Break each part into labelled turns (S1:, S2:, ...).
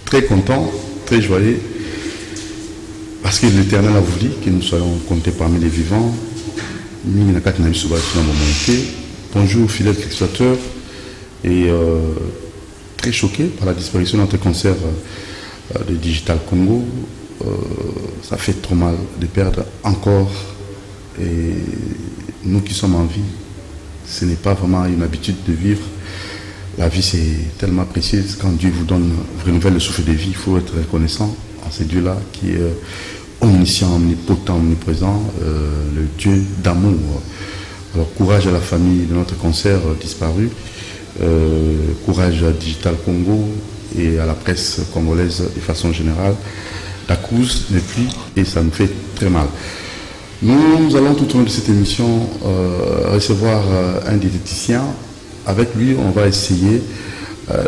S1: très content, très joyeux, parce que l'Éternel a voulu que nous soyons comptés parmi les vivants. Bonjour fidèles téléspectateurs, et très choqué par la disparition de notre concert de Digital Congo. Ça fait trop mal de perdre encore, et nous qui sommes en vie, ce n'est pas vraiment une habitude de vivre. La vie c'est tellement précieuse. Quand Dieu vous donne, vous renouvelle le souffle de vie, il faut être reconnaissant à ce Dieu-là qui est omniscient, omnipotent, omniprésent, le Dieu d'amour. Alors courage à la famille de notre concert disparu, courage à Digital Congo et à la presse congolaise de façon générale. La cause n'est plus et ça nous fait très mal. Nous allons tout au long de cette émission recevoir un diététicien. Avec lui, on va essayer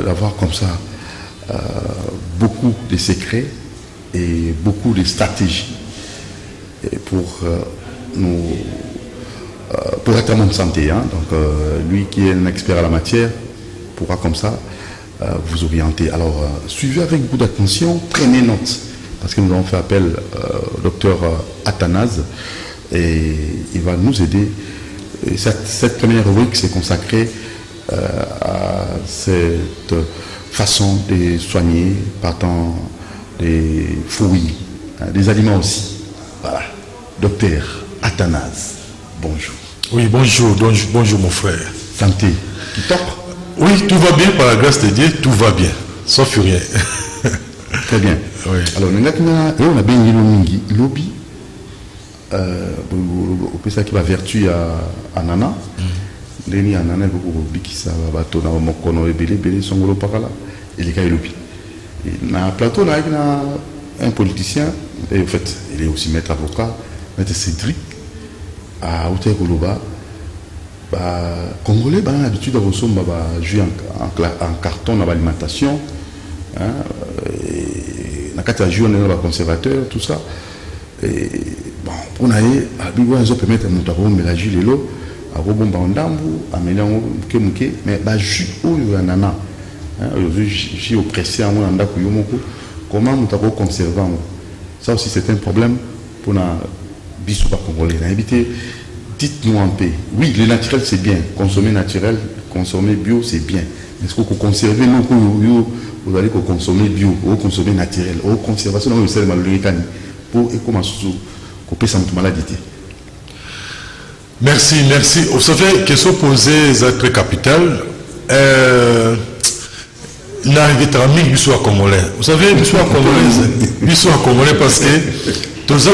S1: d'avoir comme ça beaucoup de secrets et beaucoup de stratégies pour être en bonne santé. Hein. Donc, lui qui est un expert à la matière pourra comme ça vous orienter. Alors, suivez avec beaucoup d'attention, prenez note, parce que nous avons fait appel au docteur Athanase et il va nous aider. Et cette première rubrique s'est consacrée à cette façon de soigner partant des fruits, des aliments aussi. Voilà. Docteur Athanase, bonjour.
S2: Oui, bonjour mon frère.
S1: Santé, tout top?
S2: Oui, tout va bien par la grâce de Dieu, tout va bien, sauf rien.
S1: Très bien.
S2: Oui.
S1: Alors, on a bien dit lobby, ça qui va vertu à Nana. Leni Nana bikisa bato na mokono ebele songolo pakala il est lobby. Na plateau là il y a un politicien et en fait il est aussi maître avocat, maître Cédric à Hôtel Koloba. Congolais ont l'habitude de recevoir jouer en carton dans l'alimentation, na kata jouer dans le conservateur, tout ça. Et bon pour naïe ils ont permettre à nous mélanger les lots. Mais jus nana jus oppressé comment nous avons conservé ça aussi c'est un problème pour la bisou congolais. Dites-nous un peu. Oui, le naturel c'est bien, consommer naturel, consommer bio c'est bien. Est-ce que vous conservez vous allez consommer bio ou consommer naturel ou conservation pour comment couper sa maladie.
S2: Merci. Vous savez, question posée est très capitale. N'arrivez-t-il soit congolais. Vous savez, soit congolais parce que tous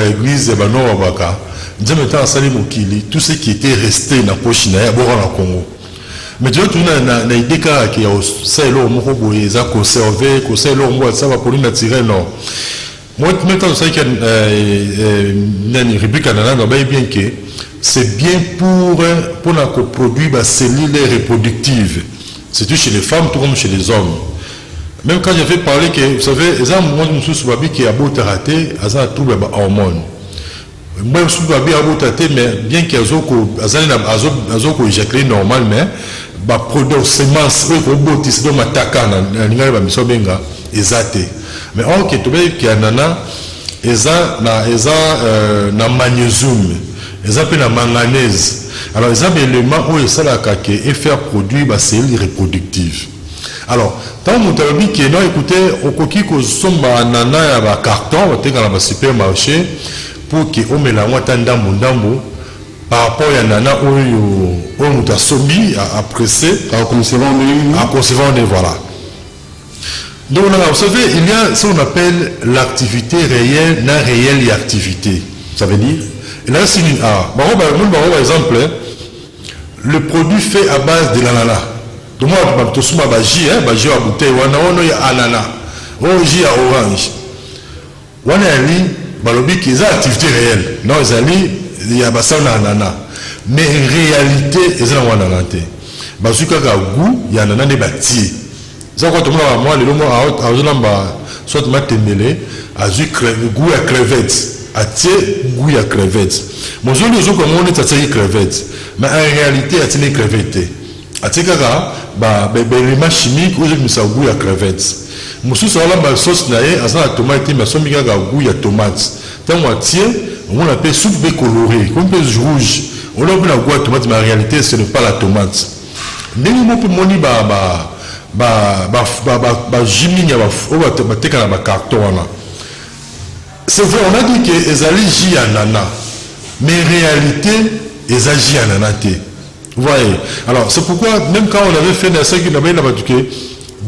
S2: l'église tout ce qui était resté dans la poche na Congo. Mais tu vois, na idée qu'il y a ça conservé, que ça va pour naturel non. Moi, maintenant, je sais qu'il y a une rubrique bien que c'est bien pour produire des cellules reproductives. C'est tout chez les femmes, tout comme chez les hommes. Même quand j'avais parlé que, vous savez, les hommes, moi, je me suis dit qu'il y a beau raté, ils ont tout les hormones. Moi, je me suis dit, mais bien qu'ils aient éjaculé normalement, mais produire semence, ils ont attaqué mais or que tu veux qu'il y a nana na magnésium ils ont la manganèse alors ils ont l'élément où ça la et faire produire des cellules reproductives. Alors tant que tu as dit que non écoutez au coquille que somba nana ya carton on dans le supermarché pour que on met la moitié ndambo par rapport à nana où on t'a sombi à presser à conserver voilà. Donc, vous savez, il y a ce qu'on appelle l'activité réelle, non réelle et activité.
S1: Ça veut dire
S2: là, c'est par exemple, le produit fait à base de l'ananas. Donc, moi, je suis à bouteille, il y a ananas, il y a orange. Il y a activité réelle. Non, il y a ananas. Mais en réalité, il y a ananas. Il y a ananas bâtis. Ça quand moi le moment à soit matemele a goût à crevettes à goût à crevettes mon jeu comme on est à crevettes mais en réalité à crevettes à les chimiques où je me goût à crevettes mosusu ala ba sauce na ye asa na tomate mais somi kaka goût ya tomate tant moitié on appelle soupe be colorée comme peu rouge on a na goût ya tomate mais en réalité ce n'est pas la tomate ndenge mo pe moni jimi ya ba teka na ba carton wana. C'est vrai, on a dit que ezali ji anana mais en réalité ezali ji anana te. Vous voyez, alors c'est pourquoi même quand on avait fait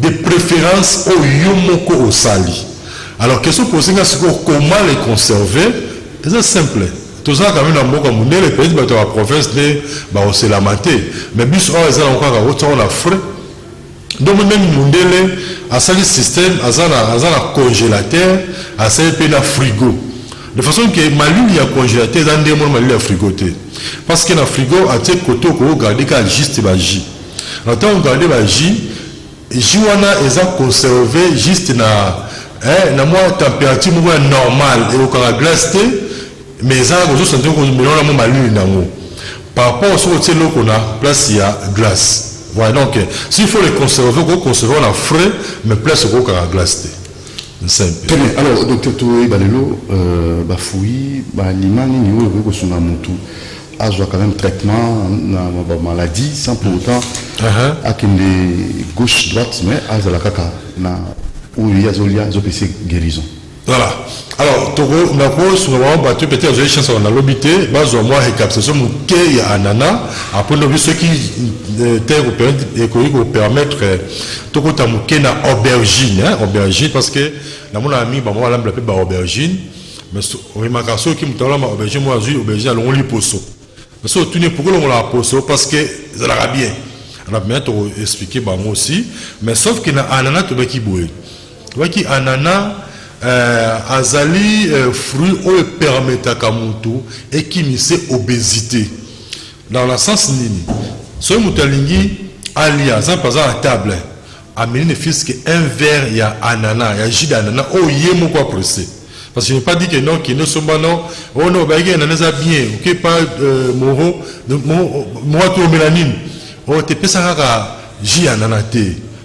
S2: des préférences au yomoko au sali. Alors question posée c'est comment les conserver. C'est simple. Tout ça quand même dans beaucoup de les pays de la province de c'est la maté. Mais bis ils ont encore autant la frais. Donc même mundele à ça le système à ça congélateur à ça la frigo. De façon que malul y a congélateur dans des moments malul a frigoté. Parce que dans frigo à tes côtés qu'on garder qu'à juste bagi. Alors quand on garde bagi, jiwana ils ont conservé juste na moi température normale et au cas glace mais ça vous sentez qu'on mélange la malul nango. Par rapport au côté là qu'on a place il y a glace. Voilà donc s'il faut les conserver, on conserve la frais mais place au cas glace.
S1: Très bien. Alors, docteur Touré Balelo, Bafoui, Limani, Niveau, Sunga Moutou, a quand même traitement dans la maladie sans pour autant qu'il y gauche-droite, mais à la caca, où il y a des guérison.
S2: Voilà. Alors, Togo, on a battu peut-être des chances en l'obité, base au moins récapitulation, il y a Anana, après nous ceux qui permettre Togo Tamouké na aubergine, aubergine, parce que mon ami, moi, l'aime l'appeler aubergine, mais remarquation qui me donne aubergine, moi, j'ai aubergine, alors on lit poisson. Mais ça, tout n'est pourquoi on l'a poisson, parce que ça l'a bien. On a bien expliqué, moi aussi, mais sauf qu'il y a Anana, tu vas qui bouille. Tu vois qui Anana, azali fruit ou permettre à Kamutu et qui mise obésité dans le sens nini ce mutalingi alia ça pas à la table amener fils que un verre il y a ananas il y a jus d'ananas oh yemo quoi pressé parce que je n'ai pas dit que non qui ne sont pas non oh non bah il y a ananas bien ok pas moro moi tout mélanine oh t'es pas ça à jus ananas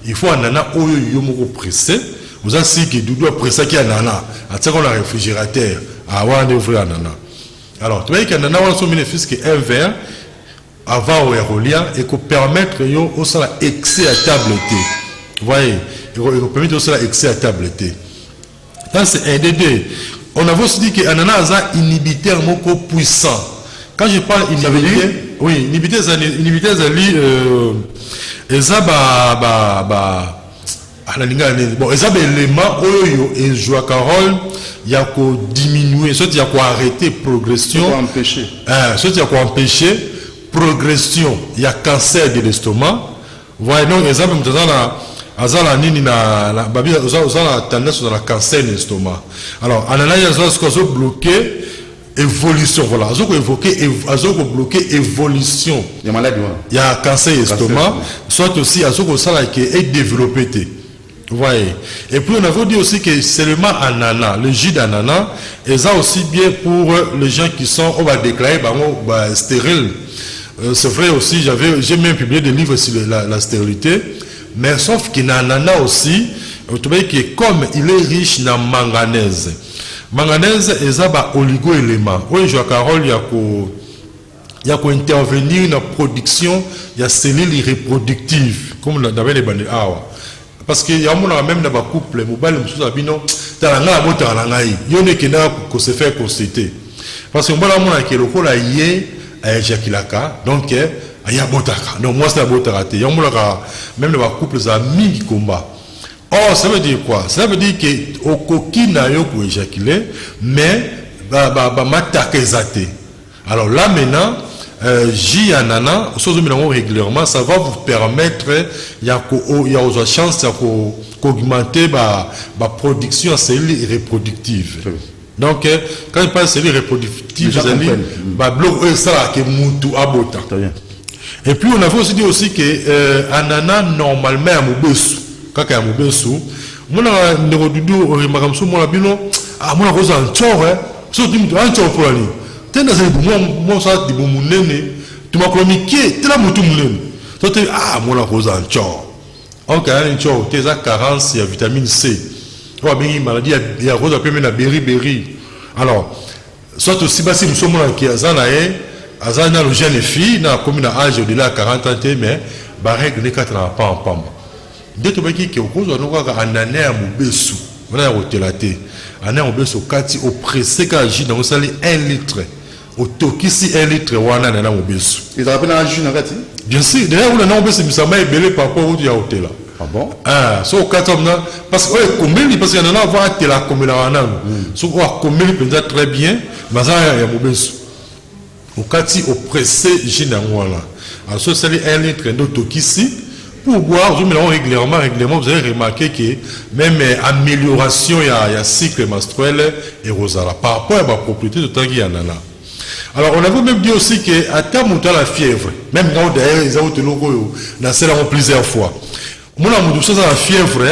S2: il faut ananas oh yemo quoi pressé. Vous avez dit que Doudou après ça qui a nana, à ce qu'on a réfrigérateur, à avoir un ouvrir nana. Alors, tu vois qu'il y a nana, on a son bénéfice qui est un verre avant au aérolien et qu'on permettre au sol excès à table thé. Vous voyez, il permet au sol excès à table thé. Ça c'est un des deux. On a aussi dit que nana a un inhibiteur moko puissant. Quand je parle inhibiteur, oui, inhibiteur c'est ça bon, ça élément et joue à Carole, il y a qu'à diminuer, soit il y a qu'à arrêter progression, soit il y a qu'à empêcher progression, il y a cancer de l'estomac. Voilà donc exemple azala nini na babi azala tendance dans la cancer de l'estomac. Alors en analyse ça ce qu'on bloquer évolution voilà, azoko bloquer évolution.
S1: Il y a maladie.
S2: Il y a cancer de l'estomac, soit aussi azoko ça qui est développé. Vous voyez. Et puis on avait dit aussi que seulement ananas, le jus d'ananas, et ça aussi bien pour les gens qui sont, on va déclarer stériles. C'est vrai aussi, j'ai même publié des livres sur la stérilité, mais sauf qu'il y a ananas aussi, vous voyez que comme il est riche en manganèse, manganèse et ça oligo-éléments. Oui, je Carole, il y a qu'à intervenir dans la production, il y a cellules reproductives, comme dans les bandes awa. Parce que y a même dans le couple, mobile monsieur Abino, dans la moto à la il y a qui n'a se fait constater. Parce que moi la qui est le col à yé à éjaculaka, donc il y a botaka. Donc moi c'est la botaka. Il y a même dans le couple ça mis combat. Or ça veut dire quoi? Ça veut dire que au coquille n'a yo pour éjaculer, mais m'attaquer exaté. Alors là maintenant J anana, régulièrement, ça va vous permettre, il y a aux chances d'augmenter la production en cellules reproductives. Donc, quand il parle de cellules reproductives, vous allez bloc ça qui moutou abota. Et puis on avait aussi dit aussi que anana normalement à Moubessou, quand il y a Moubessou, mon neurodoudou remarquons mon abino, ah mon rose en tchor, surtout en tchor pour aller. Tena c'est moi ça dit bon nene tu m'as communiqué tu l'as mutu munene toi tu ah moi la rose en tchor on a une carence de vitamine C. On a une maladie, il y a une beriberi. Alors, soit aussi, si nous sommes dans le jeune fille, comme âge au-delà de 40 ans, mais la règle n'est pas en pamba. Dès que vous avez un année à Moubesu, on a un année à Moubesu, au pressé qu'à agir dans 1 litre. Au Tokisi 1 litre, on a un année à Moubesu.
S1: Ils te rappellent un jus,
S2: bien sûr, d'ailleurs, on a un Moubesu, mais ça m'a ébélé par rapport au hôtel.
S1: Ah bon?
S2: Ah, so parce que parce qu'il y en a voir que la commune en a so commune peut très bien mais ça y a Moubesu au kati au pressé gina voilà alors so c'est 1 litre de Tokisi pour boire je me régulièrement vous avez remarqué que même amélioration il y a cycle menstruel et rosala par rapport à la propriété de temps qu'il y en a là. Alors on avait même dit aussi que à terme où la fièvre même quand d'ailleurs ils ont logo dans celle plusieurs fois. Mon amour, la fièvre,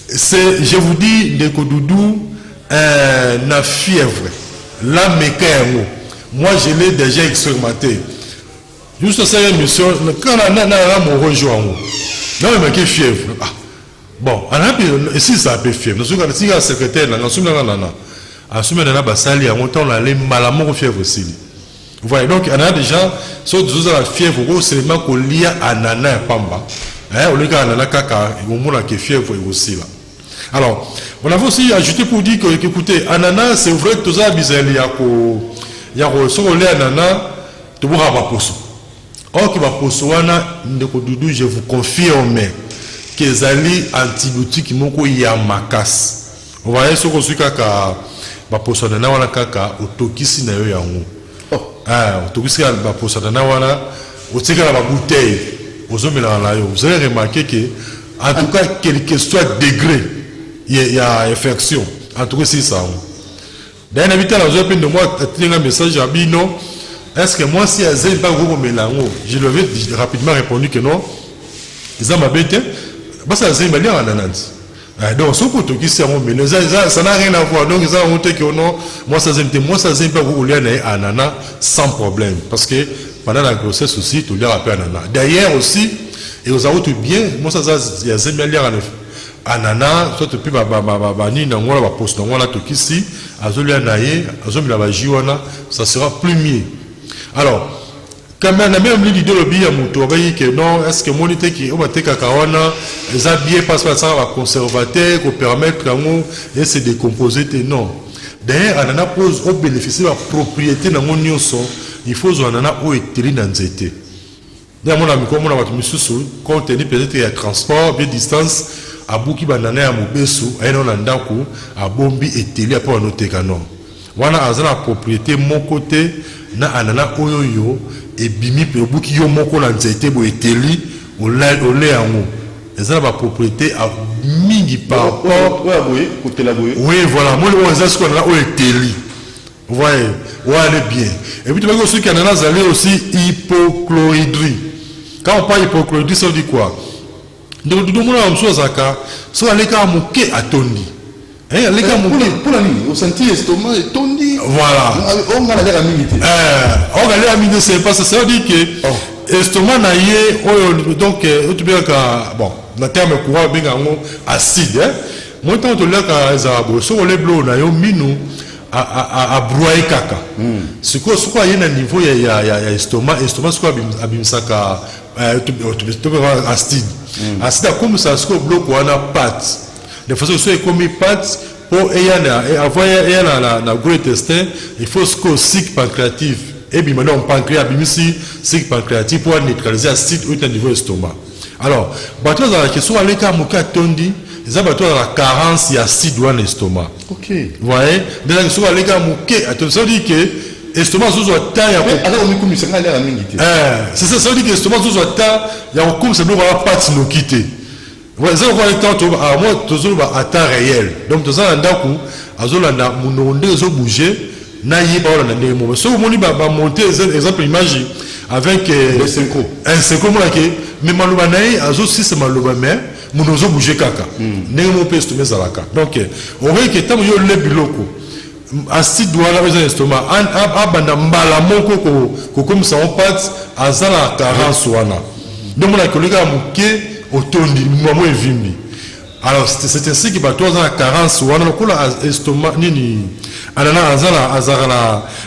S2: c'est, je vous dis, de Kodoudou, la fièvre, la mécanique. Moi, je l'ai déjà expérimenté. Juste ça, mission, quand on a mon rejoint, non, mais quelle fièvre. Ah. Bon, ici, ça a fait fièvre. Nous sommes un secrétaire, nous sommes on a les malamons fièvre aussi. Vous voyez, donc, on a déjà, sur la fièvre, c'est vraiment qu'on lie à nana et pamba. Alors, on avait aussi ajouté pour dire que, écoutez, ananas, c'est vrai que tout ça, il y a ananas, tout le monde va pousser. Or, je vous confirme que les antibiotiques, il y a ma casse. Vous voyez, ce que je suis kaka, ma pousser ananas, on a kaka, au tokisi na yo yango. Au tokisi, ma pousser ananas, on a, au tika la bouteille. Vous avez remarqué que, en tout cas, quel que soit le degré, il y a infection. En tout cas, c'est ça. D'ailleurs, l'invité à la zone de moi, un message à Bino. Est-ce que moi, si il n'y a pas de mélange, je lui ai rapidement répondu que non. Ils ont ma bête. Ça n'a rien à ananas. Donc, ce que tu dis, ça n'a rien à voir. Donc, ils ont montré que non, moi, ça n'a pas de ananas sans problème. Parce que, pendant la grossesse aussi, tout le monde a ananas. D'ailleurs aussi, et vous avez tout bien, moi ça il y a des milliards ananas, soit depuis ça sera plus mieux. Alors, quand même, l'idée que non, est-ce que mon idée qui est cacawana, les habillés passent par ça, conservateur, pour permettre de se décomposer, non. D'ailleurs, ananas pose au bénéfice de la propriété dans mon il faut que ananas au ételi dans zété. D'ailleurs, mon ami, comme on a compte tenu peut-être qu'il y a transport, bien distance, à Bouki banana à Moubesu, à Enonandaku, à Bombi ételi à pour noter canon. Voilà, à la propriété, mon côté, na ananas oyoyo, et bimi, et Bouki yo moko dans zété, pour ételi, au lait en haut. Et ça, la propriété à mingi par rapport. Oui, voilà, moi, on a ce qu'on a au ételi. Vous voyez, ouais, elle est bien. Et puis, tu vois aussi qu'il y en a aussi hypochloridrie. Quand on parle hypochloridrie, ça veut dire quoi? Donc, tout le monde a un chose à faire. Soit les gars mouqués à tondi. Les gars mouqués.
S1: Pour la nuit, au senti l'estomac est tondi.
S2: Voilà.
S1: On va aller à la minute.
S2: On va aller à la minute, c'est parce que ça veut dire que l'estomac n'a pas. Donc, tu peux dire que, bon, le terme courant, bien acide. Moi, tant que tu l'as qu'à Zabo, sur les bleus, on a eu minou. À broyer caca. Ce quoi il y a un niveau il y a estomac ce quoi abimsaka acide. Acide comme ça ce qu'on bloque on a pâte. De façon soit comme pâte pour avoir la gros intestin, il faut ce qu'on cycle pancréatif. Et bien maintenant pancréas abimsi cycle pancréatif pour neutraliser l'acide au niveau estomac. Alors, bateau dans la question aller ka muka tondi ils ont dans la carence d'acide dans l'estomac.
S1: Ok.
S2: Vous voyez? Déjà, ils sont allés à mouquer. Attention, ça veut dire que l'estomac sous la taille. C'est ça, ça veut dire que l'estomac sous la taille, il y a un coup, c'est nous, on va pas nous quitter. Vous voyez, ça, on va être à moi, toujours à temps réel. Donc, tout ça, on a bougé, naïe, on a des moments. Si vous voulez monter, exemple, imagine, avec
S1: un synchro,
S2: mais malobanaï, aussi, c'est malobanaï. Nous avons bougé caca. Nous avons fait ce que donc, on voit que tant que le biloko, acide doit avoir un estomac, comme ça on passe à la carence. Donc, on a que les gars, otondi maman evimbi. Alors c'est ainsi que toi dans la carence ou on a estomac nini anana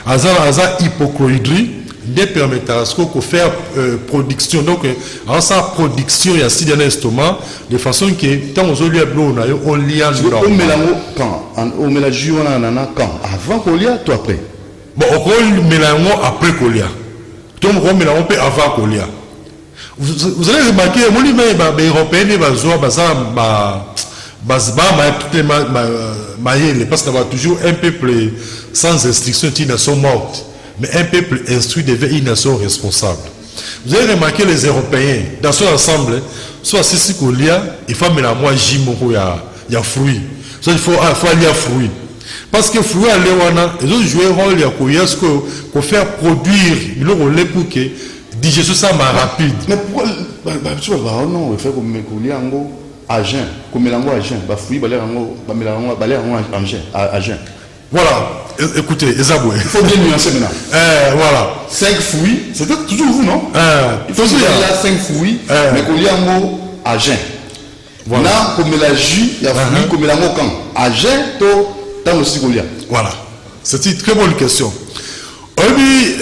S2: azala hypochondrie ne permettra ce qu'on faire production donc en sa production il y a si dans l'estomac de façon que tant aux olieux blancs on lit
S1: on mélange quand on mélange on anana quand avant qu'on lit toi après
S2: bon on mélange après qu'on lit donc on mélange avant qu'on lit. Vous allez remarquer, moi, les Européens, parce qu'on a toujours un peuple sans instruction, une nation morte. Mais un peuple instruit devient une nation responsable. Vous allez remarquer les Européens, dans son ensemble, soit si il faut mettre la moi il y a fruits. Il faut aller à fruits. Parce que fruits, ils ont joué un rôle, il y a ce qu'on fait produire, il y a un rôle pour que digestion ça ma rapide.
S1: Mais pourquoi tu vas non, il fait comme mélange à jeun, comme mélange à jeun, bah fruits mélange à jeun.
S2: Voilà, écoutez, Ezaboué.
S1: Il faut bien nuancer maintenant.
S2: Voilà.
S1: 5 fruits, c'était toujours vous, non? Il faut qu'il y a 5 fruits, mais qu'on y a un mot à jeun. Voilà. Là, comme la jus, il y a fruits, comme la mot quand. À jeun, tant aussi qu'on y a.
S2: Voilà. C'est une très bonne question. Oui,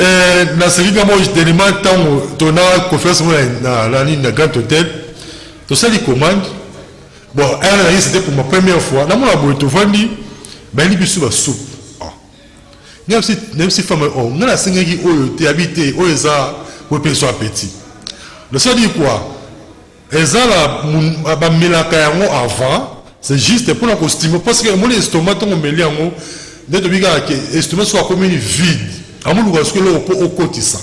S2: dans ce cas, moi, je demande tant qu'on a confiance dans la ligne de Grand Hôtel. Tout ça, les commandes. Bon, c'était pour ma première fois. Dans mon laboratoire, ben il y a soupe. Même si femme on a la seigneur qui est habité au eza pour penser appétit. Le ça dit quoi? Eza la ba melaka yango avant, c'est juste pour la costume parce que mon estomac ton meli yango de biga que estomac soit comme une vide. Amou parce que le au côté ça.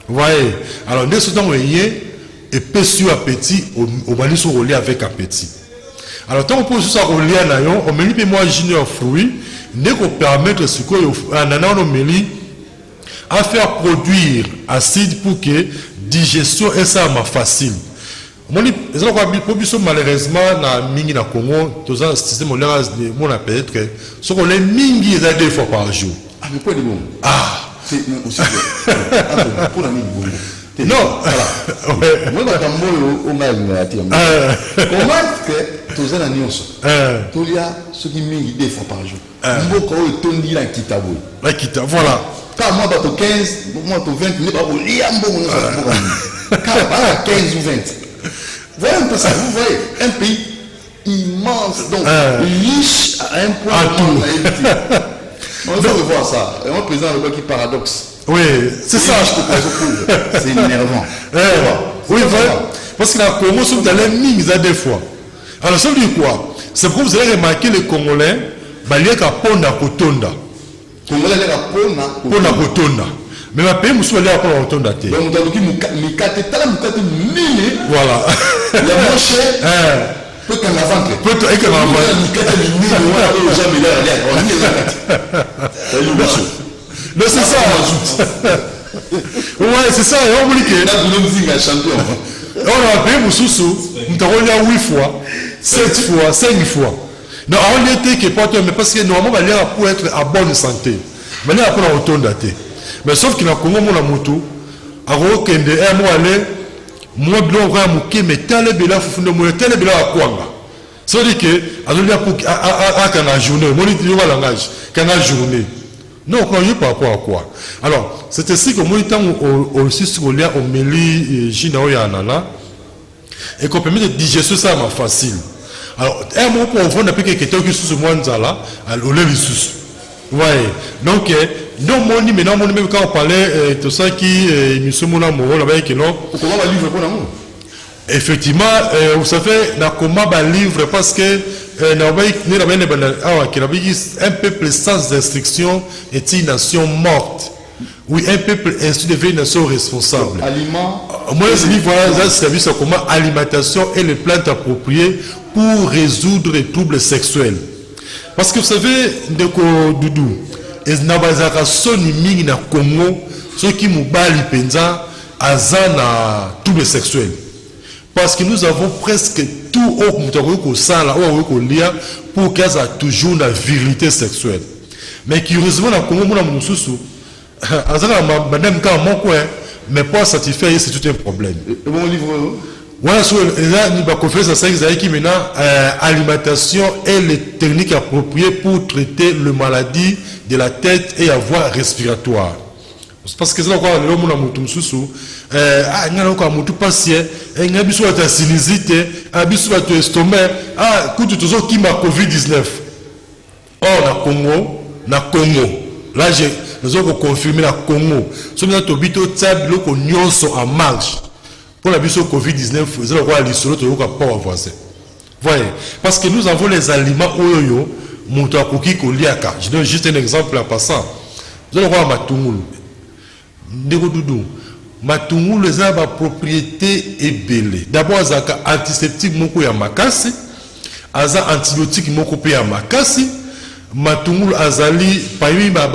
S2: Vous voyez? Alors dès ce temps et penser appétit au bali sur relié avec appétit. Alors, tant qu'on pose ça au lien, on met les moi junior fruits, ne qu'on permettre ce qu'on à faire produire acide pour que digestion et ça ma facile. Malheureusement, dans mingi na Congo, tout ça système on a mon appel que ce qu'on les mingi est 2 fois par jour.
S1: Ah mais quoi de bon?
S2: Ah,
S1: c'est aussi pour la mingi bon.
S2: Non,
S1: voilà. Moi, on a comment est-ce que tous les années tous les ceux qui mingi 2 fois par jour. Beaucoup de tondi la kitabo.
S2: La kitabo, voilà.
S1: Quand moi bateau 15, moi bateau 20, n'est pas au liambo on a quand 15 ou 20. Voyez un peu ça, vous voyez un pays immense donc riche à un point. On va revoir ça. On présente le qui paradoxe.
S2: Oui, c'est ça.
S1: C'est énervant.
S2: Oui, parce que la Congo sont dans les mines des fois. Alors ça veut dire quoi? C'est pour vous allez remarquer les Congolais, il y a Pona Kotonda.
S1: Congolais il y a
S2: Pona Kotonda. Mais ma pays musu aller à Pona Kotonda.
S1: Donc on a dit mikate tala mikate mini.
S2: Voilà.
S1: La moins cher. Peut qu'en avant.
S2: Peut et qu'en avant.
S1: Mikate mini on a jamais là.
S2: Mais c'est ça. Ouais, c'est ça. On oublie que.
S1: Là, vous êtes champion.
S2: On a payé Moussoussou. Nous avons eu 8 fois, 7 fois, 5 fois. Non, on était que pas mais parce que normalement, il y a pour être en bonne santé. Mais il y a pour la retourne daté. Mais sauf qu'il y a un Congo, mon amoto. Alors, qu'il y a un mois aller, moi, blanc, on a mouké, mais tel est bien, tel est bien à Kwanga. Ça veut dire que, alors, il y a pour la journée, moi, il y a un langage, quand la journée. Non, on ne par rapport à quoi. Alors, c'est ainsi que moi, aussi sur le lien, on met les Gina et Anana, et qu'on permet de digérer ça ma facile. Alors, un mot pour voir, on a plus quelqu'un qui est sous ce mois-là, on lève les sous. Ouais. Donc, non, mon maintenant, même quand on parlait de ça qui nous sommes là, mon là-bas, qui non.
S1: Comment va livre pour l'amour?
S2: Effectivement, vous savez, dans comment va livre parce que un peuple sans instruction est une nation morte. Oui, un peuple instruit devient une nation responsable.
S1: Aliment.
S2: Moi, je dis voilà, un service comment alimentation et les plantes appropriées pour résoudre les troubles sexuels. Parce que vous savez, Doudou, et Nabazaka Soni Mingi na Congo, ceux qui m'oublient penza, azana troubles sexuels. Parce que nous avons presque tout au sala pour qu'il y ait toujours la virilité sexuelle. Mais curieusement, dans le Congo, mais pas satisfait, c'est tout un problème.
S1: Et bon livre.
S2: Voilà, nous avons conférence à 5 qui maintenant alimentation et les techniques appropriées pour traiter les maladies de la tête et la voie respiratoire. Parce que c'est là quoi le monde a mutum susu ngana ko mutu patient ngabi so ta sinusite abisu ba to estomac kutu tozo ki ma covid-19 na Congo là nous avons confirmé la Congo so na to bito tab lo ko nyonso en marche pour la biso covid-19 c'est là quoi l'isolo to ko pas voisin voyez parce que nous avons les aliments oyoyo mutu akoki ko liaka. Je donne juste un exemple en passant. Vous allez voir matungulu ndeko dudu matungulu eza ba propriété ebele. D'abord azaka antiseptique moko ya makasi, aza antibiotique moko pe ya makasi. Matungulu azali parmi ba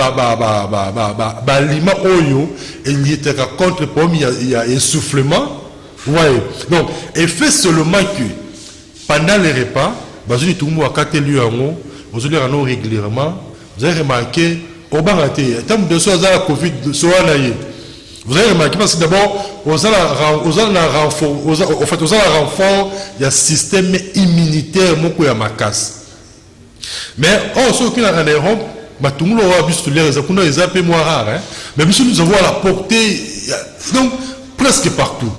S2: aliment oyo elietaka contre problème il y a essoufflement. Ouais. Donc effet seulement que pendant les repas bazuli tout mo akate lui yango bazuli rano régulièrement. Vous avez remarqué au bangaté tant de choses à la covid soit là. Vous avez remarqué parce que d'abord aux renfort il y a système immunitaire moko ya makasi. Mais ceux qui ont un erreur, tout le monde a vu les résultats, ils ont peu moins rare. Mais nous avons la portée donc presque partout.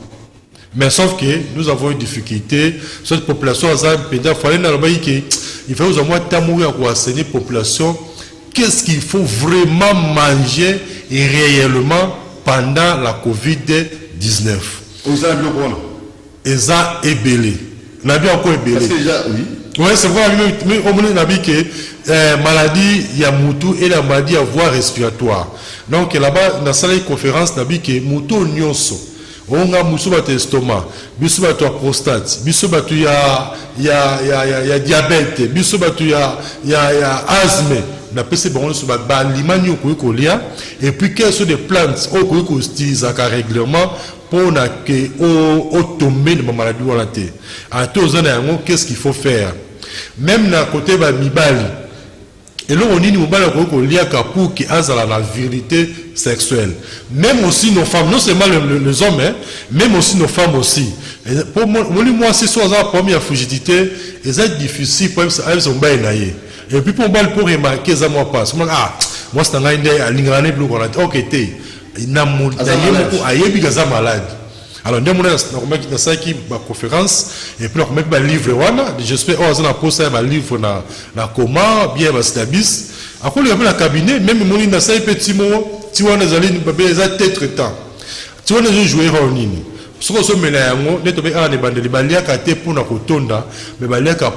S2: Mais sauf que nous avons une difficulté. Cette population a il faut nous enseigner la population qu'est-ce qu'il faut vraiment manger et réellement pendant la COVID-19. Ils ont ébélé. N'a bien encore ébélé.
S1: Parce que déjà, oui.
S2: Oui, c'est vrai, mais au moins, on a dit que maladie, il y a moutou et la maladie à voie respiratoire. Donc là-bas, dans la salle de conférence, on a dit que moutou nyonso. On a moutou bat estomac, bisou bat prostate, bisou bat il y a diabète, bisou bat il y a asthme. On a passé bon sur l'aliment qu'on lia et puis quelles sont des plantes qu'on utilise régulièrement pour que tomber de ma maladie ou la tête. À tous les ans, qu'est-ce qu'il faut faire? Même dans côté de Mibali, et là on dit qu'on lia pour qui a la virilité sexuelle. Même aussi nos femmes, non seulement les hommes, même aussi nos femmes aussi. Et pour moi, c'est soit la première frigidité, et c'est difficile pour elles sont bien naïves. Et puis pour moi, pour remarquer ça, moi pas. Moi c'est un gars qui a l'ingrédient bleu qu'on a dit. Ok, t'es. Il n'a pas malade. Alors, nous avons une conférence et puis nous avons un livre. J'espère que nous avons un livre dans comment bien bastabis. Après, nous avons un cabinet, même si nous avons un petit mot, si nous avons un tête temps. Si nous avons joué en ligne. Si nous avons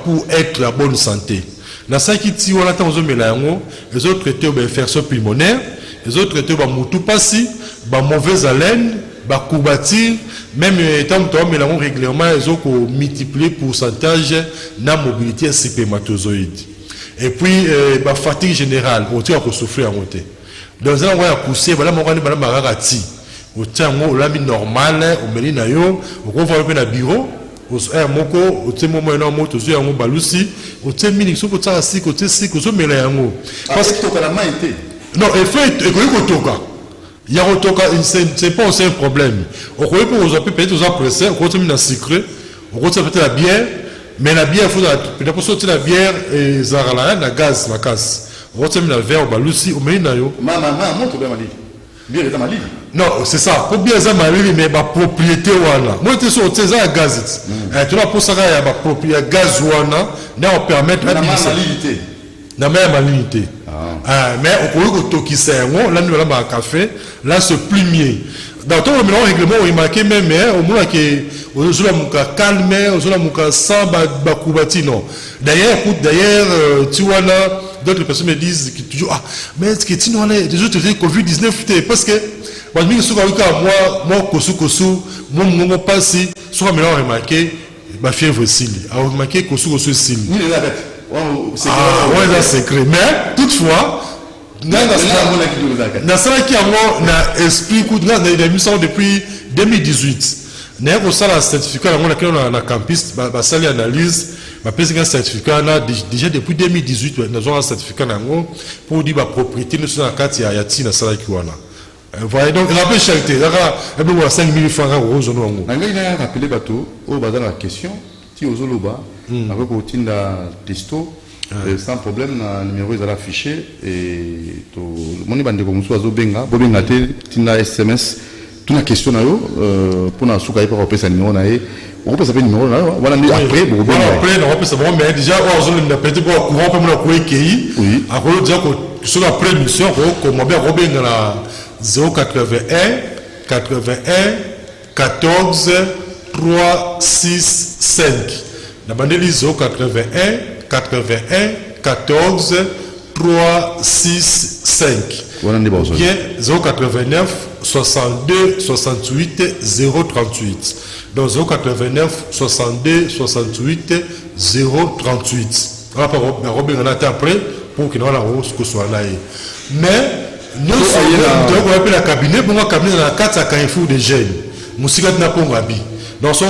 S2: pour être en bonne santé. Dans ce qui est les autres traités de l'infection pulmonaire, les autres traités de moutou passi, de mauvaise haleine, de courbature, même étant mélangeons régulièrement, ils ont multiplié le pourcentage de la mobilité spermatozoïde. Et puis, la fatigue générale, on tient à souffrir à monter. Dans un endroit à pousser, voilà, on va maragati. On tient à normal, on met nayo, on va aller dans le bureau. Un moko, au thème moment énorme, au thème moment balusi, au thème mini, au thème assis, au thème si, au thème mélange.
S1: Parce que tu as la main été.
S2: Non, il faut être égoïste. Il y a un toka, c'est pas aussi un problème. On croit que vous avez peut-être aux appréciés, on continue à sucrer, on continue à la bière, mais la bière, il faut sortir la bière et la gaz, la casse. On continue à le verre, au balusi, au mélange.
S1: Maman, montre bien ma ligne. Bière est à ma ligne.
S2: Non, c'est ça. Pour bien ça, mais ma propriété, voilà. Moi, je suis sur le gaz. Tu vas pour ça, il y a ma propriété gaz, voilà. On permet de la
S1: malinité.
S2: La même malinité. Mais au cours de Tokisé, là, nous avons un café, là, c'est plumier. Dans tout le règlement, on remarque même, au moins que on a calme, on a sans bakubatino. D'ailleurs, tu vois là, d'autres personnes me disent que toujours, ah, mais est-ce que tu n'as pas des autres Covid-19 parce que moi, moi, passé, soit maintenant remarqué, ma fièvre aussi. Alors, remarqué que aussi. Ouais, c'est secret. Mais, toutefois, dans ce qui a expliqué depuis 2018. Nous avons un certificat dans campus, une analyse, un certificat déjà depuis 2018. Nous avons un certificat pour dire la propriété de la carte. Voilà, donc rappelez charité. Il y a 5 000 francs au Zono.
S1: Il a rappelé bateau, au bas dans la question, si aux Zoloba, avec au Tinda Testo, sans problème, le numéro est affiché et le monde est comme ça, Zobenga, Bobenga, Tinda SMS, toute la question pour la souka, pour repérer sa numéro, on peut s'appeler numéro là, voilà, après,
S2: on peut savoir, mais déjà, on a peut-être pas courant pour la courir qui, après, déjà, sur la première mission, comme on bien Robin dans la 081 81 14 3 6 5. La bande 081 81 14 3 6 5. Bien 089 62 68 038. Donc 089 62 68 038. On va pas Robin en attend après pour qu'il y ait la rose que soit là. Mais nous sommes la cabinet pour un cabinet dans la 4 à Carrefour de jeunes. Moussika n'a pas ngabi. Donc son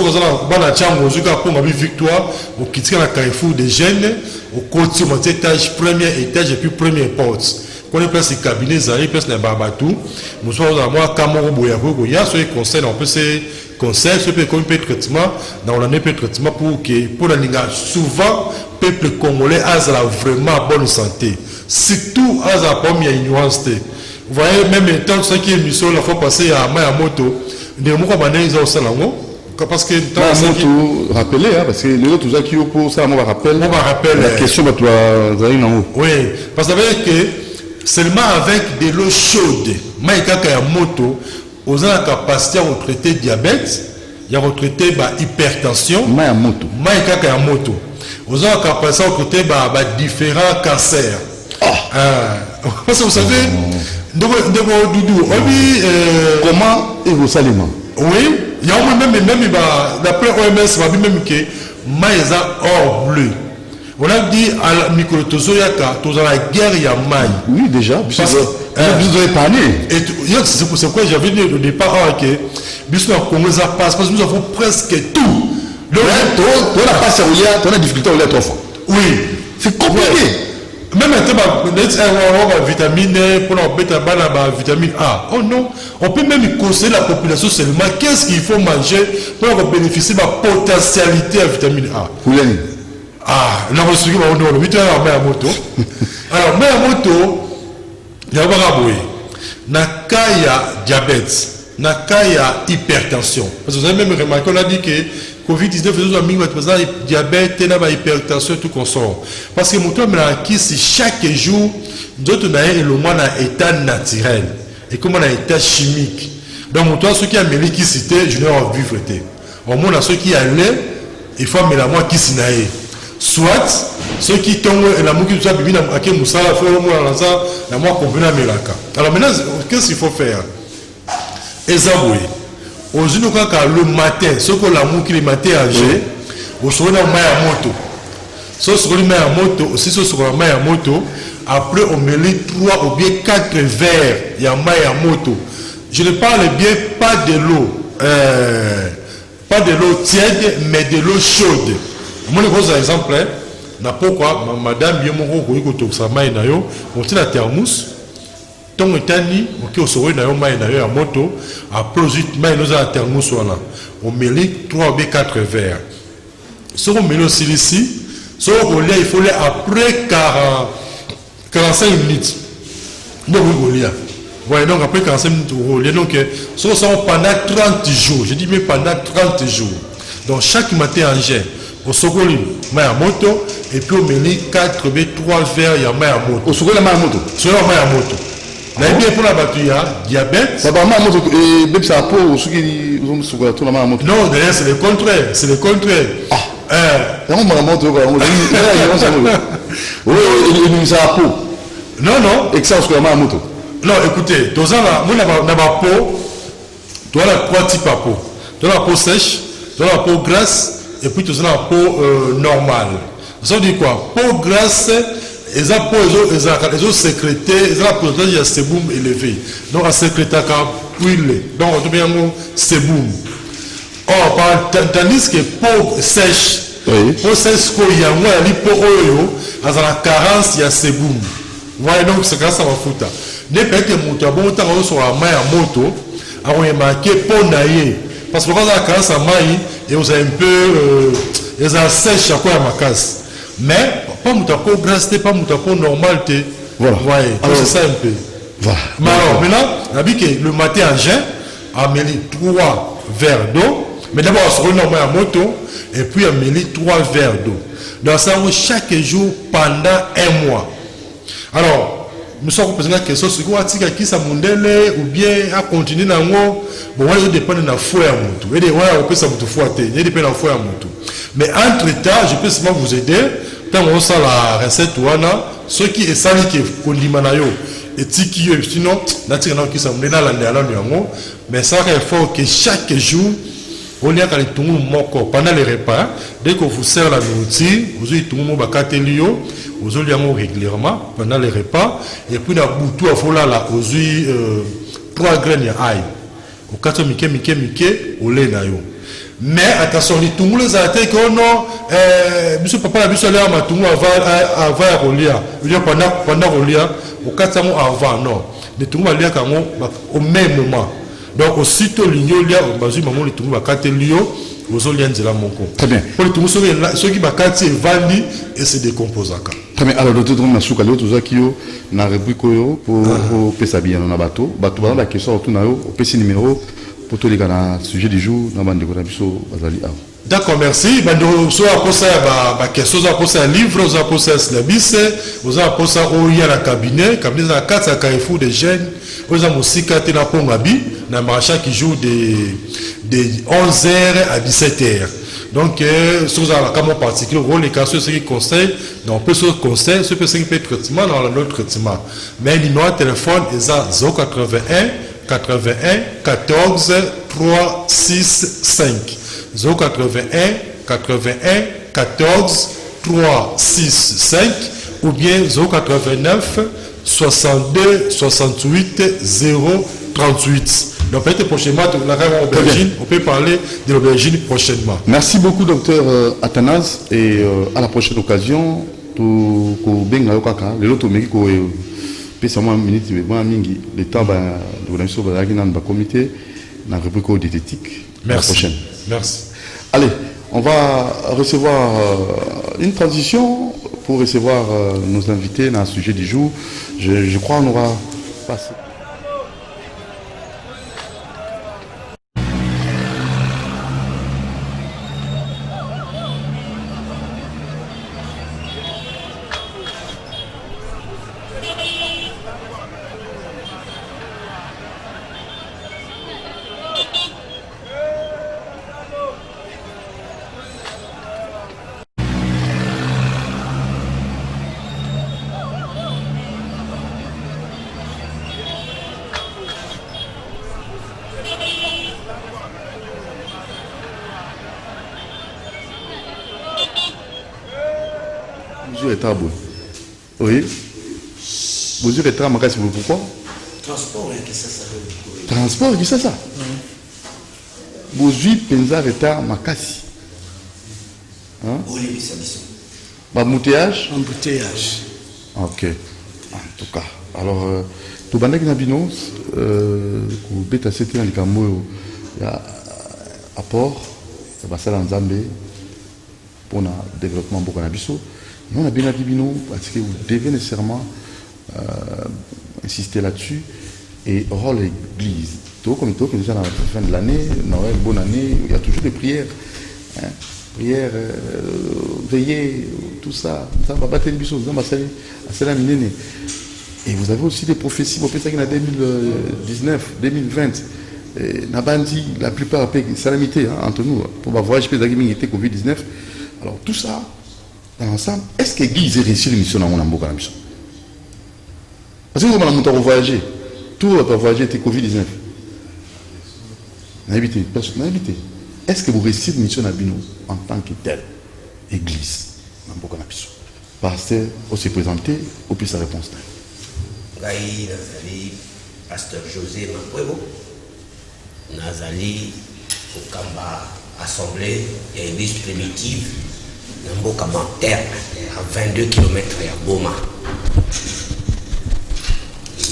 S2: bana chango zuka pour ngabi victoire au quitter la Carrefour de jeunes au côté mon étage premier étage et puis première porte. Quand on place les cabinets zari place na babatou, nous sommes à moi Kamoro Boyako Goya sur les conseils on peut se conseil ce peut comme traitement dans l'année peut traitement pour la linga souvent peuple congolais a vraiment bonne santé. Surtout à la première ignorance. Vous voyez, même étant ce qui est mission, la fois passée à Mayamoto, des mots comme ils ont ça là, parce que
S1: Mayamoto, rappelez, parce que les autres qui ont pour ça, on va rappeler. La question va toi,
S2: oui, parce que seulement avec de l'eau chaude, Maïka Kayamoto, on a la capacité à retraiter diabète, il y a retraité hypertension,
S1: Mayamoto.
S2: Maïka Kayamoto, on a la capacité à retraiter différents cancers. Parce que vous savez,
S1: comment et vos saliments?
S2: Oui, il y a même d'après OMS, même que maïza or bleu. On a dit à la microtozoyaka, tous à la guerre, il y a maï.
S1: Oui, déjà, vous avez parlé.
S2: C'est pourquoi j'avais dit au départ que le Congo passe, parce que nous avons presque tout.
S1: Tu as la difficulté à trois fois.
S2: Oui,
S1: c'est compliqué.
S2: Même un vitamine pour la vitamine A. Oh non, on peut même conseiller la population seulement qu'est-ce qu'il faut manger pour bénéficier de la potentialité à vitamine A. Non, je suis moto. Alors, moto, il y a Nakaya diabète, Nakaya hypertension. Parce que vous avez même remarqué, on a dit que Covid-19 faisait diabète, hypertension, tout consort. Parce que mon qui si chaque jour, d'autres n'ont le moins dans état naturel et comme on a état chimique. Donc mon ceux qui a mêlé qui cité, je n'ai pas vivre. Au moins ceux qui allaient, il faut mêler moi qui s'y n'aille. Soit ceux qui tombent et la mou qui nous a bibi à qui nous a fait au moins la moi combiner à Melaka. Alors maintenant, qu'est-ce qu'il faut faire? Ezaboué. Aujourd'hui, le matin, ce que l'amour qui le matin a géré, au soir de moto. Ce soir de moto, aussi ce soir de moto, après on met 3 ou bien 4 verres, il y a moto. Je ne parle bien pas de l'eau, pas de l'eau tiède, mais de l'eau chaude. Moi, je exemple, n'a pourquoi madame Yemoro Koiko Samay Nayo, on tient la thermos. Tant que tani, on se voit dans la moto, après nous avons thermos on met 3 ou 4 verres. Si on met aussi ici, il faut aller après 45 minutes. Donc, voilà, donc après 45 minutes, donc, si on pendant 30 jours, je dis mais pendant 30 jours. Donc, chaque matin en jet, on se roule à moto, et puis on met 4 ou 3 verres, il y a moto.
S1: On se roule à moto.
S2: Sur la moto. Là, bien pour la batterie, diabète.
S1: Ça va moto et même ça pour ceux qui ont sur la moto.
S2: Non, d'ailleurs, c'est le contraire. C'est le contraire.
S1: On m'a montré quoi. Oui, il ça pour.
S2: Non.
S1: Et que ça sur la moto.
S2: Non, écoutez, dans la peau, tu as la 3 types de peau. Tu as la peau sèche, tu as la peau grasse, et puis tu as la peau normale. Ça veut dire quoi? Peau grasse. Ils ont sécrété, ils ont la pourcentage de sébum élevé. Donc, à sécréter à huile. Donc, on a un sébum. Or, tandis que peau sèche, peau sèche, il y a une peau oyo, à la carence, il y a sébum. Voilà, donc c'est grâce à ma fouta. N'est pas que mon tabou, t'as sur la main à moto, a remarqué pour naïe. Parce que quand on a grâce à maï, et vous avez un peu, ils ont sèche à quoi à ma casse. Mais, pas mon tabou grâce, pas mon tabou normal,
S1: voilà.
S2: Ouais, c'est ça un peu.
S1: Voilà.
S2: Mais alors, maintenant, on a dit que le matin en juin, on a mis 3 verres d'eau. Mais d'abord, on se renomme à moto, et puis on a mis 3 verres d'eau. Donc, ça, chaque jour pendant 1 mois. Alors, nous sommes posé la question, c'est quoi, qui ça mondele, ou bien à continuer dans le bon, on dépend de la foi à moto. Et on peut ça vous foi, il dépend de la foi à moto. Mais entre-temps, je peux seulement vous aider, tant on sait la recette, ceux qui est sali qui est condimanayo, et qui sinon, naturellement, qui ça mondele dans l'année, mais ça, il faut que chaque jour, on y a quand pendant les repas, dès que vous servez la nourriture, vous avez tout le monde vous avez régulièrement pendant les repas, et puis dans le bouton, vous avez 3 graines d'ail. Au 4 mike, au lait. Mais attention, les tout le monde les a été que non, monsieur papa a vu ça là, tout le monde avant Rolia, pendant Rolia, au 4 mois avant, non. Les tout le monde au même moment. Donc, aussitôt, l'union, il y a un bazou, maman, les tout le monde va aux oliens de la monco.
S1: Très bien.
S2: Pour les tout le monde, ceux qui vont casser, vendent et se décomposent.
S1: Très bien. Alors, docteur Drom Masuka, l'autre, qui n'a rubrique pour Pessabian, on a bateau. Bateau, la question, on a un numéro pour tous les gars, dans le sujet du jour, dans la bande de Gonabiso, Azali.
S2: D'accord, merci. Vous avez posé un livre, vous avez posé un slabis, vous avez posé un cabinet, cabinet à 4 carrefour de jeunes, vous avez aussi 4 Pongabi, dans le marché qui joue de 11h à 17h. Donc, si vous avez un cas particulier, les cas ceux qui conseillent, on peut se conseiller, ceux qui peut traitement dans l'autre traitement. Mais le numéro de téléphone est 081 81 14 365. 081 81 14 365 ou bien 089 62 68 038. Donc peut-être prochainement, on peut parler de l'aubergine prochainement.
S1: Merci beaucoup, docteur Athanase, et à la prochaine occasion, tout le spécialement minute le temps de comité dans la rubrique diététique.
S2: Merci.
S1: La prochaine.
S2: Merci.
S1: Allez, on va recevoir une transition pour recevoir nos invités dans le sujet du jour. Je crois qu'on aura passé. Oui. Vous êtes très magasin, pourquoi?
S3: Transport, qui ça
S1: Transport, qui ça? Vous êtes pensa retard makasi.
S3: Oui,
S1: Embouteillage?
S3: Embouteillage.
S1: Ok. En tout cas. Alors, tout le monde qui a bino, bêta c'était dans les cambo, il y a apport, c'est pas ça dans Zambé pour le développement de Bokanabissou. On a bien dit parce que vous devez nécessairement insister là-dessus et rôle l'église. Tout comme tout, déjà à la fin de l'année, Noël, bonne année, il y a toujours des prières. Hein, prières, veillez, tout ça. Ça va battre une biseau, ça va à minene. Et vous avez aussi des prophéties, vous pensez qu'il y en a 2019, 2020. Nabandi, la plupart des salamités entre nous, pour voir, je peux dire qu'il y a Covid-19. Alors tout ça, dans l'ensemble, est-ce que l'Église a réussi l'émission dans mon amour? Parce que vous avez voyagé, tout votre voyage était Covid-19. Personne n'a évité. Est-ce que vous réussissez l'émission en tant que telle Église dans mon amour? Pasteur, on s'est présenté, on peut sa réponse.
S3: Gaï, Nazali, Pasteur José Mapuebo, Nazali, au Kamba, Assemblée, il y a une église primitive. Namboka Terre, à 22 km à Boma.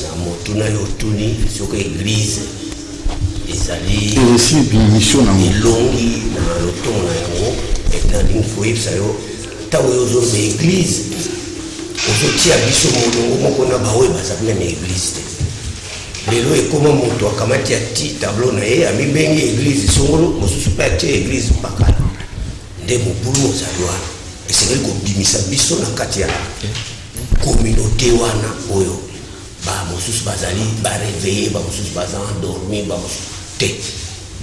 S3: na motuna yo tuni soko église ezali
S1: et aussi mission na
S3: elongi na lotongo na yango enalingi koyebisa yo ntango yo ozorba église ozotia biso molongo moko na baoyo bazali na église te lelo ekoma moto akamati ati tableau na ye amibengi église songolo mosusu mpe atia église bakala nde mobulu ozali wana esengeli kobimisa biso na kati ya communauté wana oyo bamosusu bazali baréveille bamosusu baza endormi bamosusu te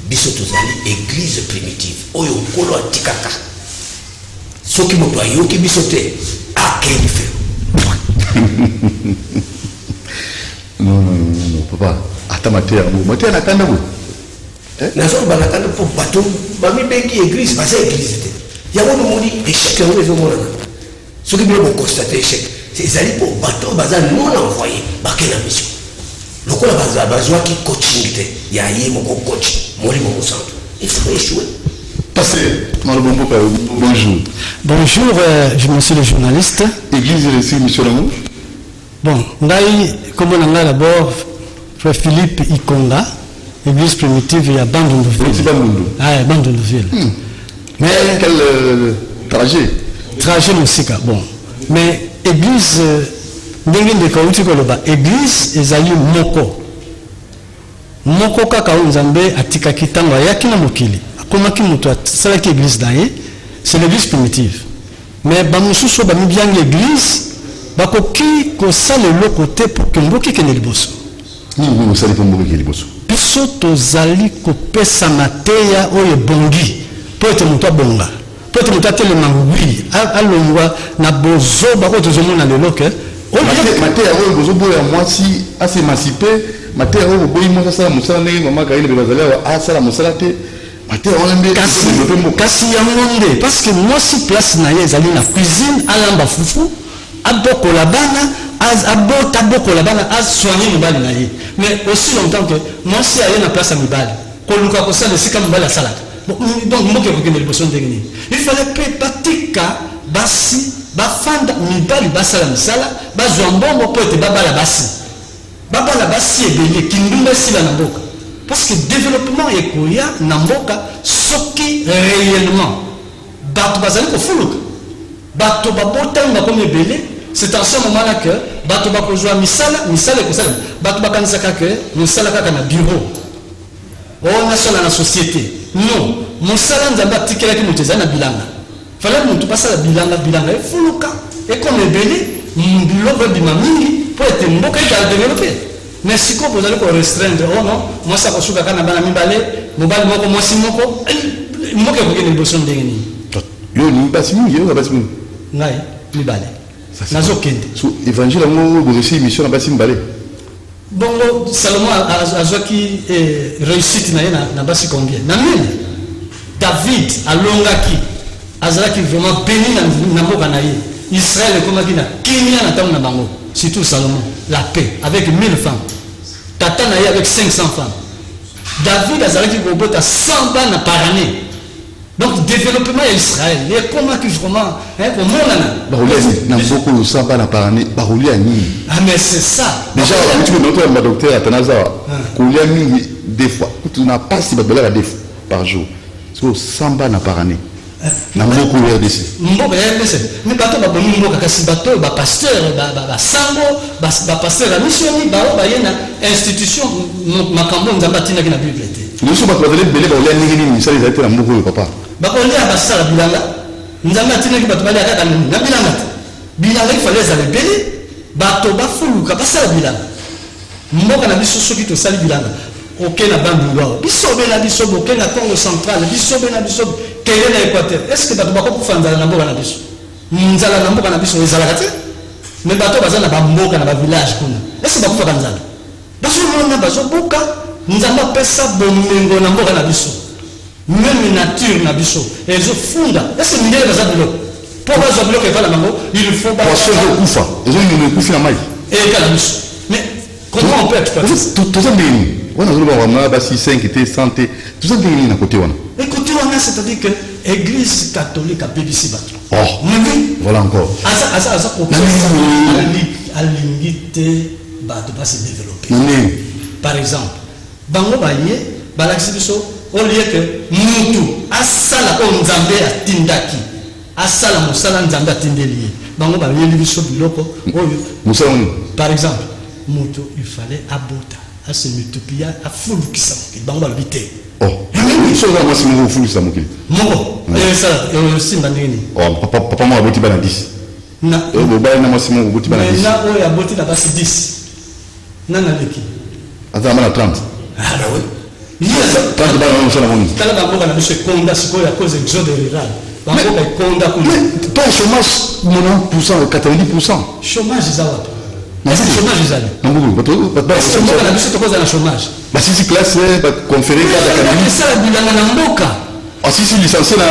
S3: biso tozali église primitive oyo nkolo atikaka soki moto ayoki biso te akeli fe.
S1: Non, papa. Attends, Matéa n'a qu'un mot.
S3: Nazoloba nakanda po bato bamibengi église baza église te yango nomoni échec yango ezomonana soki bino bokonstate échec ezali po bato baza non envoyé bakena mission lokola bazwaki coaching te ya ye moko coach molimo mosantu il faut échouer.
S1: Passez, bonjour.
S4: Bonjour, je suis le journaliste.
S1: Église réussie, monsieur Lamou.
S4: Bon, comme on a d'abord, frère Philippe Ikonga, église primitive, il y a Bandondoville.
S1: C'est Bandondoville.
S4: Ah, Bandondoville.
S1: Mais quel trajet?
S4: Trajet musique, bon. Mais église, église, ezali moko. Moko kaka unzambe atika kitangwa yakina mokili. Comment qui monte c'est l'église d'ailleurs, c'est l'église primitive. Mais bamususu ba bien l'église, bakoki ko sala le côté pour que mboki kene liboso.
S1: Ni vous savez pour mboki liboso.
S4: Biso tozali ko pesa mateya oyo bongi. Pour être muto bonga. Pour être muto tele mangui, alongwa na bozo bako tozomona lelo ke.
S1: Mateya oyo bozo boya moi si assez émancipé, mateya oyo boyi mo ça musala ndenge mama kaile bezala a sala musala te.
S4: Kasi ya monde parce que moi si place na ye ezali na cuisine alamba fufu aboko la bana abota boko la bana a soigner mobali na ye mais aussi longtemps que moi si aye na place à mobali ko luka ko sala sika mobali a salade donc moke ko kende liboso ndenge il fallait pe patika basi bafanda mibali basala misala bazwa mbongo po ete babala basi ebele kindumba sila na mboka. Parce que le développement est koya namboka soki réellement bato bazali ko fuluka bato babotanga comme belé c'est en ce moment là que bato bakozwa misala ko sala bato bakanisaka que misala kaka na bureau on a sala na société non musala nzamba tikela ki muteza na bilanga fallait mutu pasala bilanga fuluka et comme belé biloko bimamingi pour être mboka ka développer. Mais si vous allez restreindre, oh non, moi ça va souka kana bana mibale, mobali moko mwasi moko, moko ko ngene boson ndengeni.
S1: Yo ni basi mu, yo basi mu.
S4: Ngai, mibale. Nazo kende.
S1: So évangile ngo go réussir mission na basi mibale.
S4: Bongo Salomon azwaki réussite na basi combien? Na mine. David alongaki azalaki vraiment béni na mboka na ye. Israël komaki na Kenya na tango na bango. Surtout Salomon, la paix, avec 1000 femmes. Tata Naï avec 500 femmes. David a zalaki kobota 100 balles par année. Donc, développement d'Israël. Et comment qu'il vraiment, comment
S1: on a beaucoup de 100 balles par année.
S4: Ah, mais c'est ça.
S1: Déjà, tu veux notre docteur Atanazawa, qu'on y a mis des fois. Tu n'as pas si de la déf par jour. C'est 100 balles par année. Na moko RDC.
S4: Mboka RDC. Mais bato ba boni mboka kasi bato ba pasteur ba sango ba pasteur la mission ba yena institution makambo nzamba tina kina Bible te.
S1: Nous sommes pas allés belé ba olia ningini misali za te na moko papa.
S4: Ba olia ba sala bilanga nzamba tina ki bato bali akaka na bilanga. Bilanga il fallait aller belé bato ba fuluka ba sala bilanga. Mboka na biso soki to sali bilanga. Ok na bambu biso bela biso boke na Congo central biso bela biso kele na Équateur est-ce que bato bako kufanda na mboka na biso nzala na mboka na biso ezalaka te mais bato baza na bamboka na ba village kuna est-ce que bakufa nzala baso mona baso boka nzamba pesa bomengo na mboka na biso même nature na biso ezo funda est-ce que ndele baza bilo po bazo bilo ke fala mango il faut ba
S1: poisson de kufa ezo ni kufa na mai
S4: et kala biso mais comment on peut exploiter
S1: tout ça bien on a basi 5 était santé tout ça bien à côté wana
S4: écoutez on c'est-à-dire que église catholique a BBC bato
S1: oh voilà encore
S4: asa ko alingite bato va se développer.
S1: Non.
S4: Par exemple, bango baye balakisi biso au lieu que mutu asala o nzambe atindaki asala mosala nzambe atindeli bango baye biso biloko oyo
S1: Moussani.
S4: par exemple mutu il fallait abota à se multiplier à fulukisa bango balobite
S1: Oh. So là moi c'est mon fou ça mon kili.
S4: moko ça simba ndeni
S1: Oh papa moi aboti bana 10.
S4: na
S1: Bo ba na moi c'est mon aboti bana 10.
S4: na oyo aboti na basi 10 nana leki
S1: Attends bana 30.
S3: Ah oui.
S4: Yes.
S1: 30 bana on s'en va.
S4: Tala bango na biso konda sikoyo à cause exode rural bango ba konda ko
S1: Mais ton chômage 90%, 90%.
S4: chômage za wapi
S1: Mais
S4: est-ce que chômage za
S1: Non beaucoup.
S4: est-ce que mboka na biso tokoza na chômage
S1: Bah si classe ba conféré cadre académique.
S4: ça la bilanga na mboka
S1: Ah si licencié na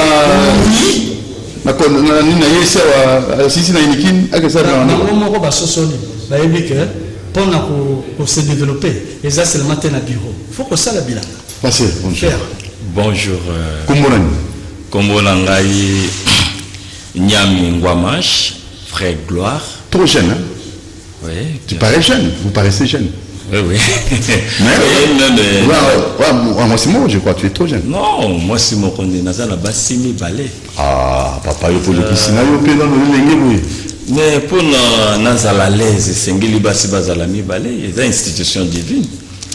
S1: nini na yesa wa si na inikin akesa na
S4: bango moko basosoli bayebi ke mpona ko se développer eza seulement te na bureau faut que ça la bilanga
S1: Passez, bonjour.
S4: faire
S5: Bonjour.
S1: Kumbonani.
S5: Kombo Nangai Nyami Ngwamash, frère Gloire.
S1: Trop jeune, hein?
S5: Oui.
S1: Tu parais jeune, vous paraissez jeune.
S5: Oui, oui.
S1: Mais moi c'est moi, je crois, tu es trop jeune.
S5: Non, moi c'est mon condé. Nazana Bassimi Balé.
S1: Ah, papa, il faut le piscine, il faut le
S5: Mais pour Nazala l'aise, Sengili Bassi Bazalami Balé, il y a une institution divine.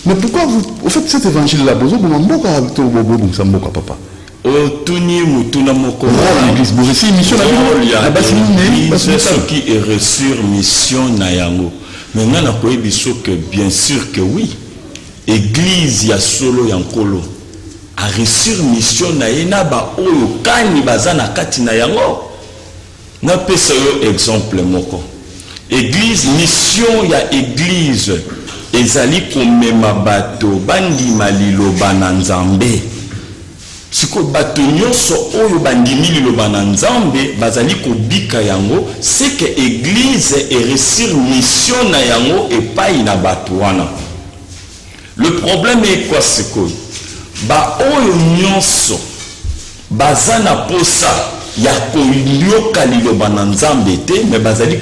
S1: Mais pourquoi vous, au fait, cet évangile-là, vous avez un papa.
S5: Otuni Mutuna Moko.
S1: L'église, vous avez une mission
S5: la base ce qui est reçu mission Nayango. Maintenant, on a que bien sûr que oui. Église ya solo yankolo a reçu mission Nayena ba oyo kani bazana kati Nayango. Na pesa yo exemple moko. Église mission ya église ezali komema bato bandima liloba na Nzambe. Siko bato nyonso oyo bandimi liloba na Nzambe bazali kobika yango, c'est que église est reçu mission na yango epai na bato wana. Le problème est quoi, c'est que ba oyo nyonso bazana posa ya koyoka liloba na Nzambe te, mais bazali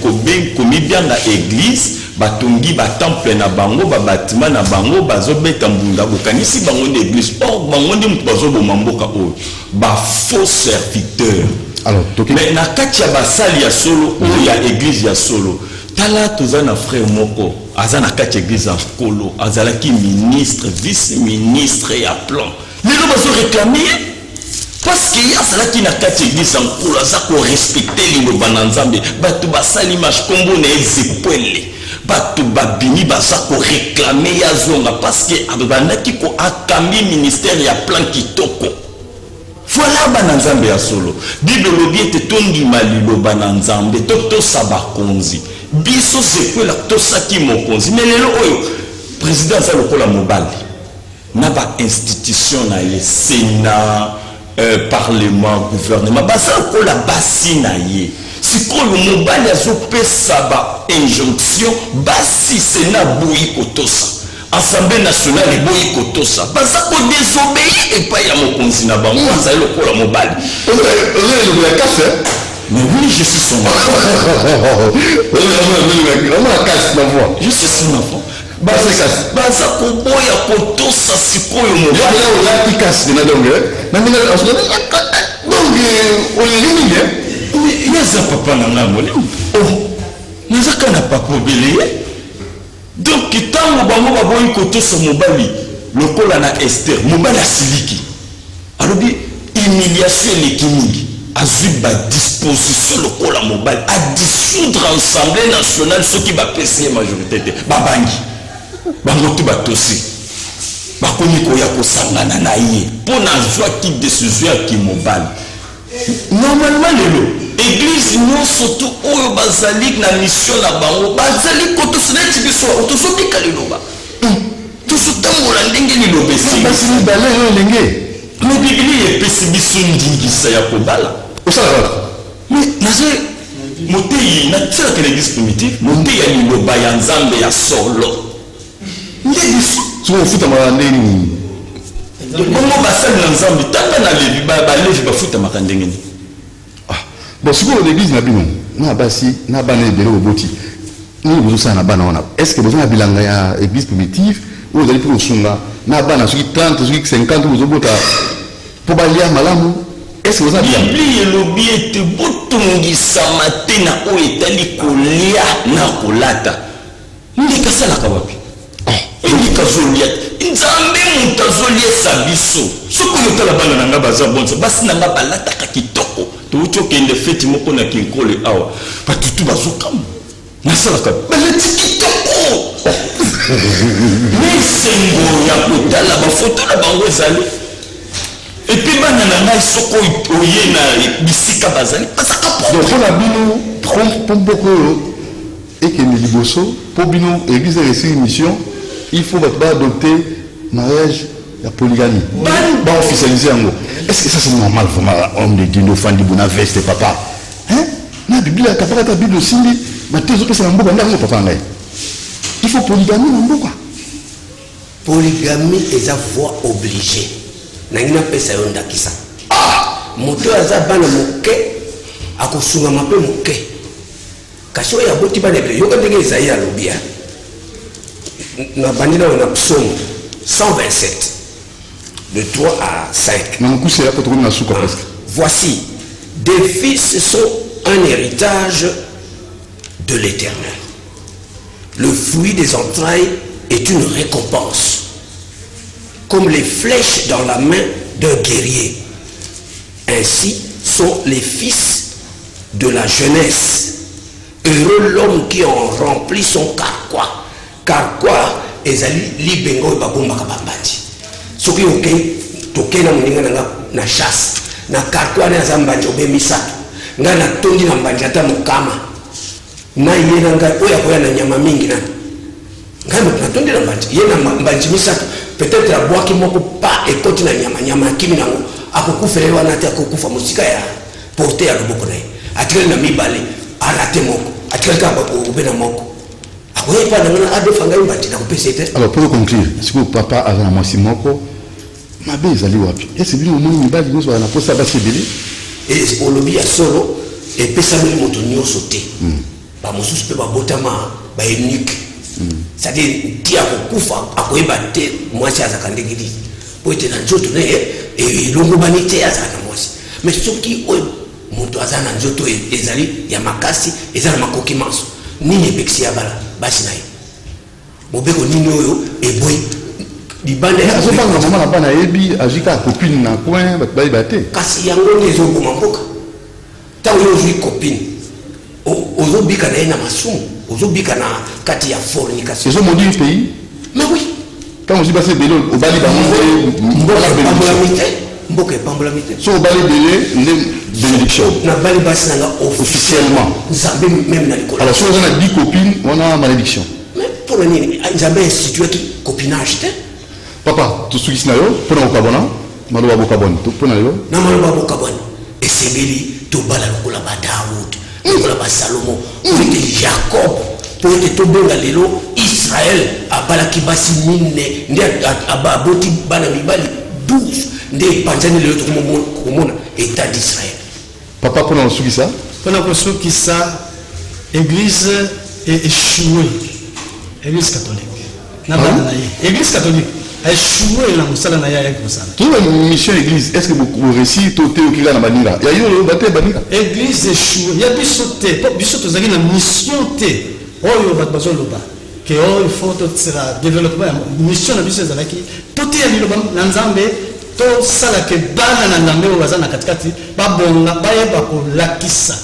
S5: komibianga église batongi ba temple na bango ba bâtiment na bango bazobeta mbunda bokanisi bango na église. Or bango ndi mutu bazoboma mboka oyo ba faux serviteur.
S1: Alors,
S5: mais na kati ya basali ya solo oyo ya église ya solo tala toza na frère moko aza na kati ya église ya kolo azalaki ministre vice ministre ya plan lelo bazo réclamer parce que y a cela qui n'a qu'à église en kolo aza ko respecter liloba na Nzambe bato basali match kombo na ezepwele bato babini baza ko réclamer ya zonga parce que abanaki ko akambi ministère ya plan kitoko. Voilà bananzambe ya solo. Bible lobi ete tondima liloba na Nzambe to sabakonzi. Biso sekwela to saki mokonzi. Mais lelo oyo président za lokola mobali. Na ba institution na ye Sénat, parlement, gouvernement. Baza lokola basi na ye. Sikoyo mobali azopesa ba injonction basi Sénat boyi kotosa. Assemblée nationale et boyi kotosa baza ko désobéir et pas ya mokonzi na bango baza lokola mobali. Mais oui, je suis son enfant. Je suis son enfant. Baza ko boya kotosa sikoyo mobali. Mais yaza papa na ngamole. Oh, nazaka na papa belé. Donc tant bango baboyi kotosa mobali lokola na Esther mobali asiliki alobi humiliation lekini azui ba disposition lokola mobali a dissoudre l'Assemblée nationale ceux qui va passer majorité de babangi bango tu batosi bakomi koya kosangana na ye pona joie qui décision qui mobali normalement lelo église non surtout oyo bazali na mission na bango bazali kotosa na tibiso otosopika liloba tosotambola ndenge liloba esi
S1: basili balé oyo lenge.
S5: mais biblia epesi biso ndingisa ya kobala
S1: osala
S5: mais naza motei natielaka na église primitive motei ya liloba ya Nzambe ya solo nde biso
S1: soki ofutama ndeni
S5: bongo basali na Nzambe tata na levi balevi bafutamaka ndenge nini.
S1: bon sikoyo l'église na bino na basi na bana ebele oboti Est-ce que vous avez une église primitive ou vous allez pour le sunga na bana soki 30 soki 50 vous avez pour balia malamu? Est-ce que vous avez
S5: Bible elobi ete botungisama te na oyo etali kolia na kolata ndenge asalaka wapi ndenge azolia nzambe moto azoliesa biso soki oyotala bana na nga baza bonso basi na nga balataka kitoko touti okende feti moko na kinkole awa batutu bazokama nasalaka balati kitoko mesengo ya kotala bafoto na bango ezali epuis bana na ngai soko oye na bisika bazali bazaka
S1: donc on a bino pour beaucoup et que les liboso pour bino église a reçu une mission, il faut adopter mariage la polygamie ba officialiser yango. Est-ce que ça c'est normal vraiment homme de Dieu fandi bona veste papa hein na bible la kapaka ta bible aussi ba tezo pesa na mboka ndako papa ngai il faut polygamie na mboka.
S3: Polygamie est à voie obligée. Nangina pesa yo ndakisa. Moto aza bana moke akosunga mape moke. Kasi oya boti bana pe yo ndenge Isaïe alobia. Na bandina na psaume 127 de 3 à 5.
S1: Na mku c'est là pour trouver na souka presque.
S3: Voici, des fils sont un héritage de l'Éternel. Le fruit des entrailles est une récompense, comme les flèches dans la main d'un guerrier. Ainsi sont les fils de la jeunesse. Heureux l'homme qui en remplit son carquois. Carquois ezali libengo babomba kabambati. Soki toke na muninga na chasse na carquois na zambanje obemisatu. Nga na tondi na mbanje ata mukama. Na yena nga oya koya na nyama mingi na. Nga na tondi na mbanje yena mbanje misatu. Peut-être la bois qui moko pas et continue na nyama kimi nango akokufela wana ate akokufa musika ya porter ya loboko na ye. Atikali na mibale arate moko. Atikali ka obena moko. Akoye pa na adofa ngai mbati na kopesete.
S1: Alors pour conclure, si vous papa a na mwasi moko mabe ezali wapi? Est-ce que vous moni mibali ngoso na posa ba sebeli?
S3: Et olobi ya solo et pesa mili moto nyoso te. Ba mosusu pe ba botama ba unique. C'est-à-dire tia kokufa akoyeba te mwasi azaka ndenge nini. Po ete na nzoto ne e longo banite azaka mwasi. Mais soki oyo moto azana nzoto ezali ya makasi ezana makoki manso. Nini epekisi ya bala basi na ye. Mobeko nini oyo eboy libande
S1: ya zo banga mama na bana yebi ajika copine na coin ba ibate.
S3: Kasi yango nezo koma mboka. Ta oyo zui copine. Ozo bika na ena masumu. Ozo bika na kati ya fornication.
S1: Ils ont maudit le pays.
S3: Mais oui.
S1: Quand on dit passer belé au bali
S3: mboka pambolamité.
S1: So au bali belé bénédiction.
S3: Na bali basi na
S1: officiellement.
S3: Nzambe même na likolo.
S1: Alors si on a 10 copines, on a malédiction.
S3: Mais pour le nini, Nzambe institué copinage te.
S1: Papa, tout ce qui s'na yo, pour na okabona, maloba bokabona, tout pour na yo.
S3: Na maloba bokabona. Esengeli to bala lokola ba Daoud, lokola ba Salomo, pour Jacob. Pour être tombé lelo Israël abalaki basi mine ndi ababoti bana mibali 12 ndi panzani lelo tokomona état d'Israël.
S1: Papa pour nous ça?
S4: Pour nous ça, église est échouée. Église catholique. Église catholique a échoué dans le salon na ya comme ça.
S1: Tout une mission église, est-ce que vous réussissez tout au kila na banira? Ya yo baté banira.
S4: Église échouée. Ya bisoté, bisoto zaki na mission té. Oyo bazo loba que il faut tout cela développement mission na biso ezalaki tout ya liloba na nzambe to sala ke bana na nzambe bazana katikati babonga bayeba ko lakisa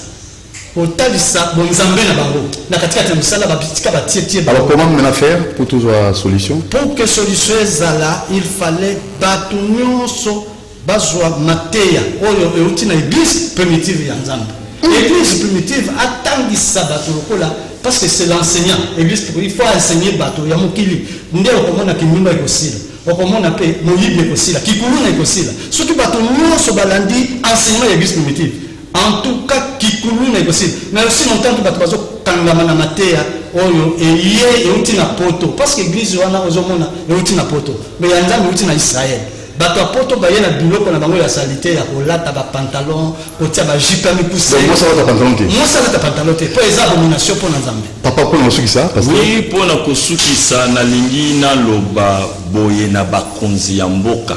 S4: otalisa bon nzambe na bango na katikati musala babitika batie.
S1: Alors comment maintenant faire pour trouver une solution?
S4: Pour que solution ezala il fallait batu nyonso bazwa mateya oyo euti na église primitive ya nzambe. L'église primitive atangisa batu lokola parce que c'est l'enseignant. L'église il faut enseigner bato ya mokili. Nde okomona kinyumba ekosila. Okomona pe moyibi ekosila. Kikuluna ekosila. Soki bato nyonso balandi enseignement ya église primitive. En tout cas kikuluna ekosila. Mais aussi longtemps que bato bazo kangama na mateya oyo eye euti na poto parce que église wana ozomona euti na poto. Mais ya nzambe euti na Israël. Bato apoto baye na biloko na bango ya salite ya kolata ba pantalon kotia ba jipe mikusi.
S1: Moi ça va ta pantalon.
S4: Moi ça va ta pantalon. Po eza abomination pour na nzambe.
S1: papa pour nous ça parce
S5: oui pour na kosukisa na lingi na loba boye na bakonzi ya mboka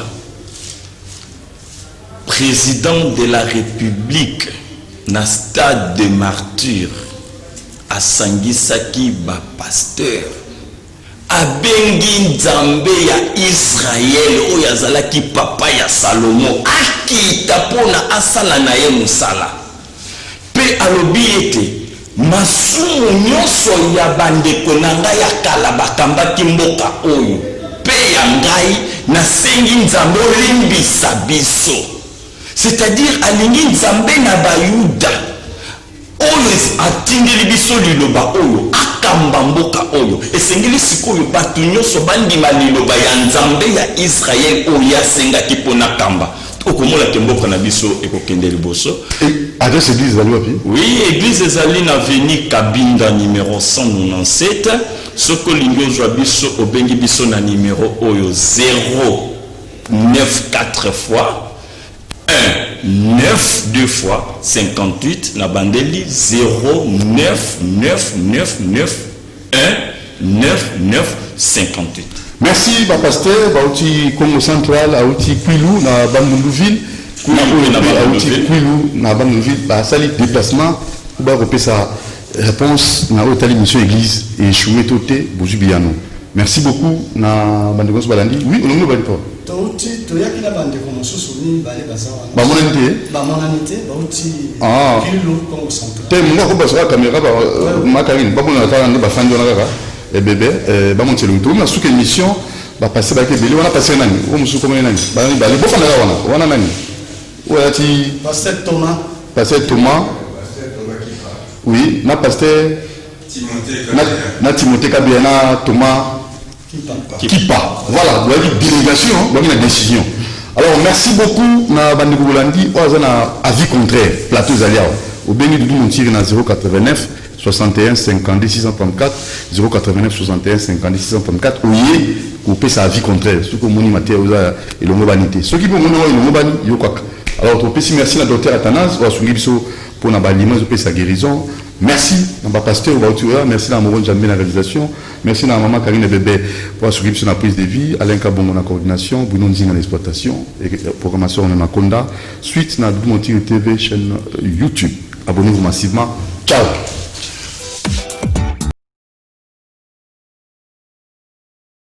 S5: président de la République na stade de martyr asangisaki ba pasteur abengi nzambe ya Israël oyo azalaki papa ya Salomo akita pona asala na ye musala pe alobi ete masumu nyonso ya bandeko na ngai ya kala bakambaki mboka oyo pe ya ngai nasengi nzambe olimbisa biso, c'est-à-dire alingi nzambe na bayuda oyo atindeli biso liloba oyo akamba mboka oyo esengeli sikoyo bato nyonso bandima liloba ya nzambe ya Israël oyo asengaki mpona kamba okomola ke mboka na biso ekokende liboso.
S1: Adresse église ezali wapi?
S5: Oui, église ezali na avenue Kabinda numéro 197 soko lingi ozwa biso obengi biso na numéro oyo 094 fois 1 9 2 fois 58 na bandeli 09999 1 99 58.
S1: Merci pasteur bauti Congo Central auti Kwilu na Bandunduville auti Kwilu na Bandunduville ba sali déplacement ba repesa réponse na hôtel mission église et choué toté bojubiano. Merci beaucoup na bandeko balandi. Oui, on nous va dire.
S4: Tauti toyaki na bandeko mosusu ni bale bazawa.
S1: Ba monanité
S4: bauti Kwilu Congo Central.
S1: Te mo ko baswa caméra ba makarine ba bona tala ba fandi na kaka. Et bébé, bah mon télé, tout le monde a sous émission, bah passer bah que on a passé un an, on me sous comme un an, bah les beaux fans là, on a un an. Ouais, tu.
S4: Pasteur Thomas.
S1: Pasteur Thomas. Oui, na pasteur. Timothée Kabiana, Thomas. Kipa. Voilà, vous avez délégation, donc une décision. Alors merci beaucoup na Bandeko Bolandi, on a avis contraire, plateau Zaliao. Au béni de tout mon tir na 089. 61 52 634 089 61 52 634 ouye coupé sa vie contraire ce que moni matéo et le mobanité ce qui peut moni le mobani yo quoi. Alors to pesi merci na docteur Athanas wa sungi biso pour na balima zo pesa guérison. Merci na pasteur Bautura, merci na Moron Jambe na réalisation, merci na maman Karine Bébé pour sungi biso na prise de vie, Alain Kabongo na coordination, Bruno Nzinga na exploitation et programmation na Makonda. Suite na Doumontir TV chaîne YouTube. Abonnez-vous massivement. Ciao.